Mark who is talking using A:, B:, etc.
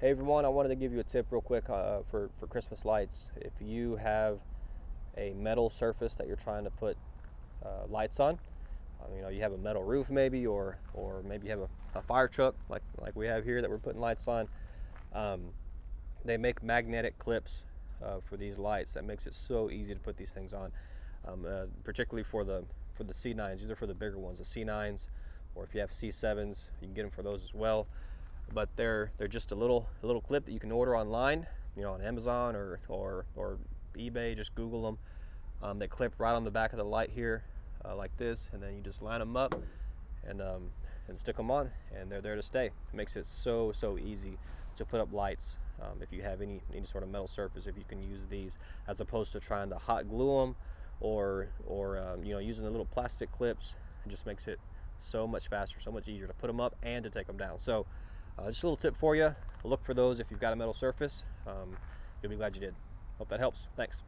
A: Hey everyone, I wanted to give you a tip real quick for Christmas lights. If you have a metal surface that you're trying to put lights on, you have a metal roof maybe, or maybe you have a fire truck like we have here that we're putting lights on. They make magnetic clips for these lights that makes it so easy to put these things on, particularly for the C9s. These are for the bigger ones, the C9s, or if you have C7s, you can get them for those as well. But they're just a little clip that you can order online, on Amazon or eBay. Just Google them. They clip right on the back of the light here, like this, and then you just line them up and stick them on, and they're there to stay. It makes it so easy to put up lights. If you have any sort of metal surface, if you can use these, as opposed to trying to hot glue them or using the little plastic clips, it just makes it so much faster, so much easier to put them up and to take them down. So just a little tip for you. Look for those if you've got a metal surface. You'll be glad you did. Hope that helps. Thanks.